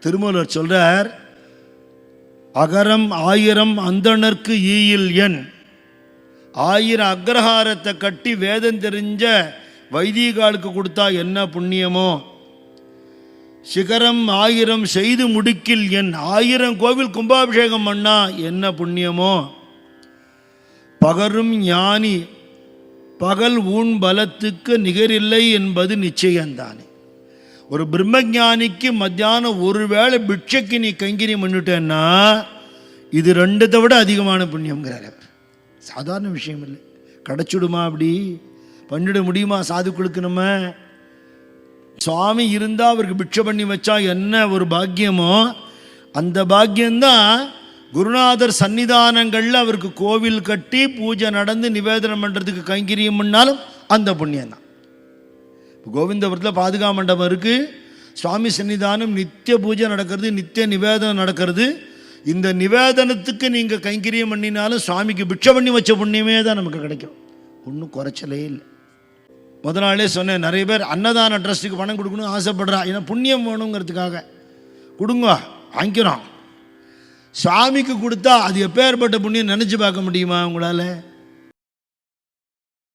திருமூலர் சொல்றார், அகரம் 1000 அந்தணர்க்கு ஈயில் எண். 1000 அக்ரஹாரத்தை கட்டி வேதம் தெரிஞ்ச வைதிகாலுக்கு கொடுத்தா என்ன புண்ணியமோ, சிகரம் 1000 செய்து முடிக்கில் எண். 1000 கோவில் கும்பாபிஷேகம் பண்ணா என்ன புண்ணியமோ, பகரும் ஞானி பகல் ஊன் பலத்துக்கு நிகரில்லை என்பது நிச்சயம்தானே. ஒரு பிரம்மஞானிக்கு மத்தியானம் ஒருவேளை பிட்சைக்கு நீ கைங்கரியம் பண்ணிட்டேன்னா இது 2 விட அதிகமான புண்ணியம்ங்கிறார். சாதாரண விஷயம் இல்லை. கிடச்சிடுமா? அப்படி பண்ணிட முடியுமா சாதுக்களுக்கு? நம்ம சுவாமி இருந்தால் அவருக்கு பிட்சை பண்ணி வச்சா என்ன ஒரு பாக்கியமோ, அந்த பாக்கியம்தான் குருநாதர் சன்னிதானங்களில் அவருக்கு கோவில் கட்டி பூஜை நடந்து நிவேதனம் பண்ணுறதுக்கு கைங்கரியம் பண்ணாலும் அந்த புண்ணியம்தான். கோவிந்தபுரத்தில் பாதுகா மண்டபம் இருக்குது, சுவாமி சன்னிதானம் நித்திய பூஜை நடக்கிறது, நித்திய நிவேதனம் நடக்கிறது. இந்த நிவேதனத்துக்கு நீங்கள் கைங்கரியம் பண்ணினாலும் சுவாமிக்கு பிட்சை பண்ணி வச்ச புண்ணியமே தான் நமக்கு கிடைக்கும். ஒன்றும் குறைச்சலே இல்லை. முதல் நாளே சொன்னேன், நிறைய பேர் அன்னதான ட்ரஸ்ட்டுக்கு பணம் கொடுக்கணும் ஆசைப்படுறா. ஏன்னா புண்ணியம் வேணுங்கிறதுக்காக கொடுங்க, வாங்கிக்கிறோம். சுவாமிக்கு கொடுத்தா அது எப்பேற்பட்ட புண்ணியம் நினச்சி பார்க்க முடியுமா உங்களால்?